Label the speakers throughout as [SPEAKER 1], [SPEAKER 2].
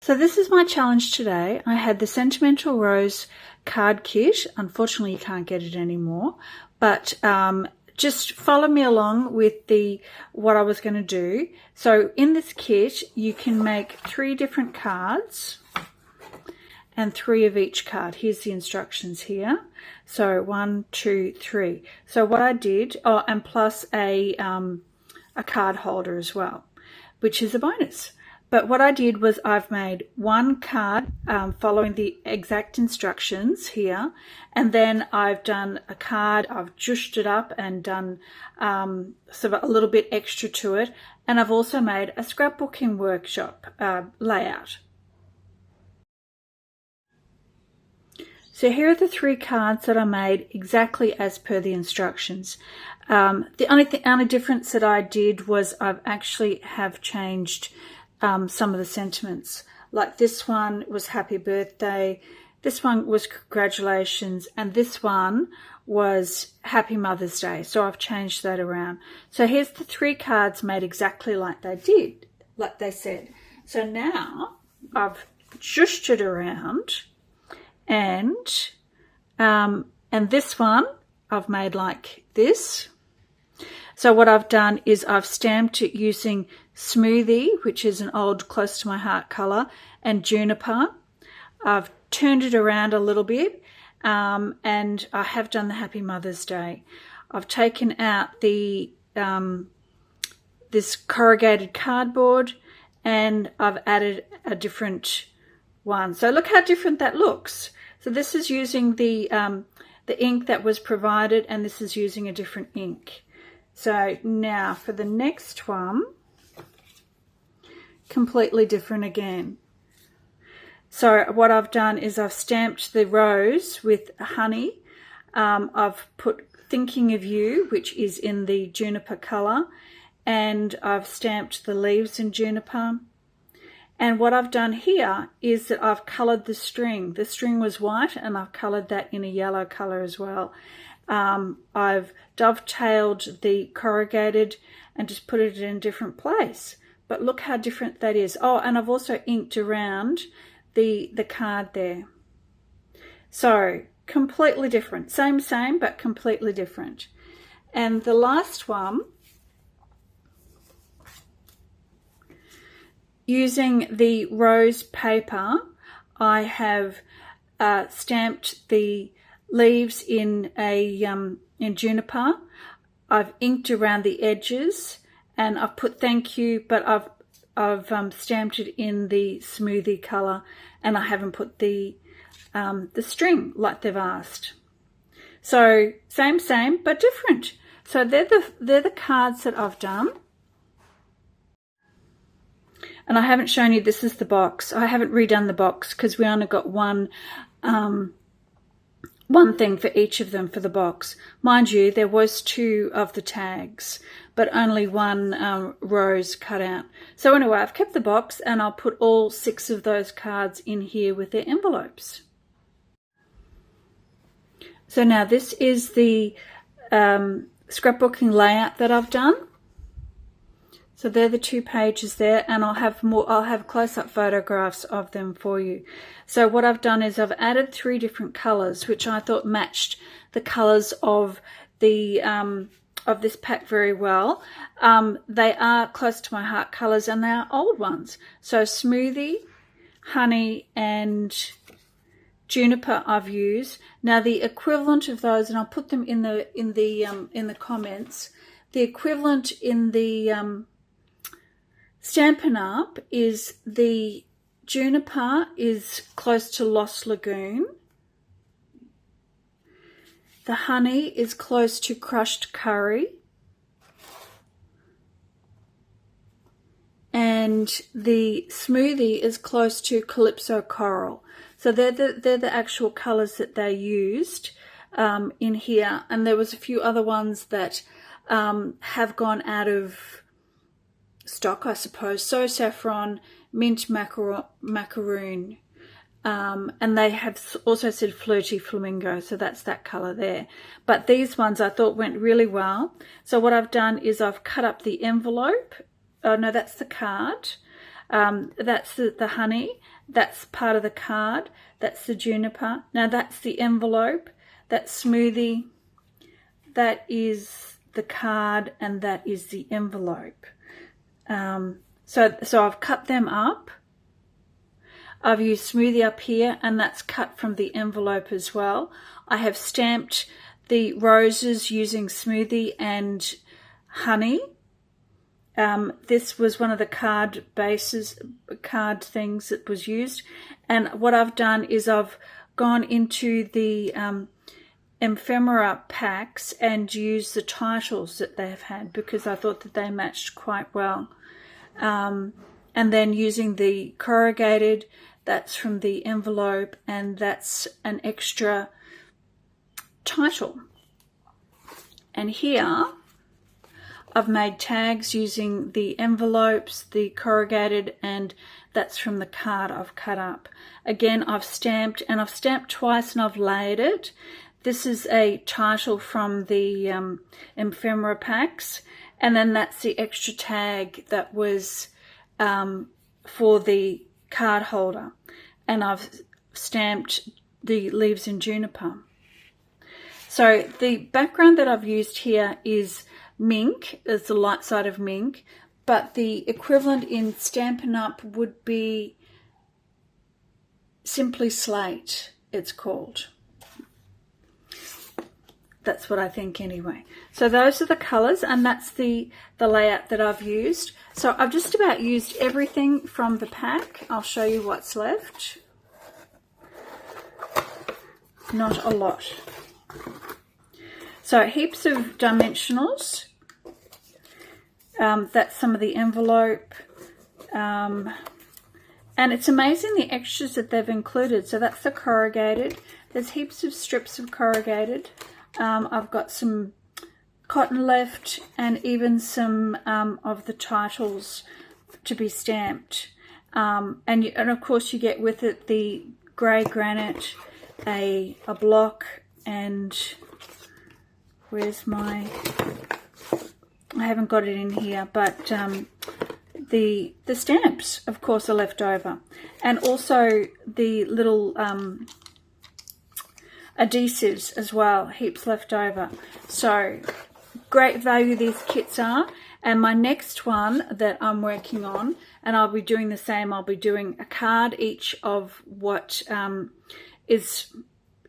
[SPEAKER 1] So this is my challenge today. I had the Sentimental Rose card kit. Unfortunately, you can't get it anymore, but just follow me along with what I was going to do. So in this kit, you can make 3 different cards and 3 of each card. Here's the instructions here. So 1, 2, 3. So what I did, and plus a card holder as well, which is a bonus. But what I did was I've made 1 card following the exact instructions here, and then I've done a card, I've jushed it up and done sort of a little bit extra to it, and I've also made a scrapbooking workshop layout. So here are the 3 cards that I made exactly as per the instructions. The only difference that I did was I've actually have changed some of the sentiments. Like this one was happy birthday, this one was congratulations, and this one was happy Mother's Day. So I've changed that around. So here's the 3 cards made exactly like they said. So now I've jushed it around, and this one I've made like this. So what I've done is I've stamped it using Smoothie, which is an old close to my heart colour, and Juniper. I've turned it around a little bit, and I have done the Happy Mother's Day. I've taken out this corrugated cardboard, and I've added a different one. So look how different that looks. So this is using the ink that was provided, and this is using a different ink. So now for the next one, completely different again. So what I've done is I've stamped the rose with honey. I've put Thinking of You, which is in the Juniper colour, and I've stamped the leaves in Juniper. And what I've done here is that I've coloured the string. The string was white, and I've coloured that in a yellow colour as well. I've dovetailed the corrugated and just put it in a different place. But look how different that is. Oh, and I've also inked around the card there. So completely different. Same, but completely different. And the last one, using the rose paper, I have stamped the leaves in Juniper. I've inked around the edges, and I've put thank you, but I've stamped it in the Smoothie colour, and I haven't put the string like they've asked. So same, but different. So they're the cards that I've done. And I haven't shown you, this is the box. I haven't redone the box because we only got one thing for each of them for the box. Mind you, there was 2 of the tags, but only 1 rose cut out. So anyway, I've kept the box, and I'll put all 6 of those cards in here with their envelopes. So now this is the scrapbooking layout that I've done. So they're the 2 pages there, and I'll have close-up photographs of them for you. So what I've done is I've added 3 different colours, which I thought matched the colours of the of this pack very well. They are close to my heart colours, and they are old ones. So Smoothie, Honey, and Juniper I've used. Now the equivalent of those, and I'll put them in the comments. The equivalent in the Stampin' Up is the Juniper is close to Lost Lagoon. The Honey is close to Crushed Curry. And the Smoothie is close to Calypso Coral. So they're the actual colours that they used in here. And there was a few other ones that have gone out of stock, I suppose. So Saffron, Mint, Macaroon, and they have also said Flirty Flamingo, so that's that colour there. But these ones I thought went really well. So what I've done is I've cut up the envelope. Oh no, that's the card. That's the honey. That's part of the card. That's the Juniper. Now that's the envelope. That's Smoothie. That is the card, and that is the envelope. So I've cut them up. I've used Smoothie up here, and that's cut from the envelope as well. I have stamped the roses using Smoothie and honey. This was one of the card things that was used. And what I've done is I've gone into the Ephemera packs and used the titles that they have had, because I thought that they matched quite well. And then using the corrugated, that's from the envelope, and that's an extra title. And here I've made tags using the envelopes, the corrugated, and that's from the card I've cut up. Again, I've stamped, and I've stamped twice, and I've layered it. This is a title from the Ephemera packs, and then that's the extra tag that was for the card holder, and I've stamped the leaves in Juniper. So the background that I've used here is Mink. It's the light side of Mink, but the equivalent in Stampin' Up would be Simply Slate, it's called. That's what I think anyway. So those are the colours, and that's the layout that I've used. So I've just about used everything from the pack. I'll show you what's left. Not a lot. So heaps of dimensionals. That's some of the envelope. And it's amazing the extras that they've included. So that's the corrugated. There's heaps of strips of corrugated. I've got some cotton left, and even some of the titles to be stamped. And of course you get with it the grey granite, a block, and where's my, I haven't got it in here, but the stamps, of course, are left over, and also the little adhesives as well, heaps left over. So great value these kits are. And my next one that I'm working on, and I'll be doing the same, I'll be doing a card each of what is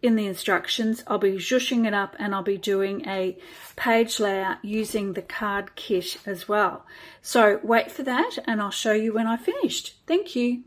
[SPEAKER 1] in the instructions. I'll be zhooshing it up, and I'll be doing a page layout using the card kit as well. So wait for that, and I'll show you when I've finished. Thank you.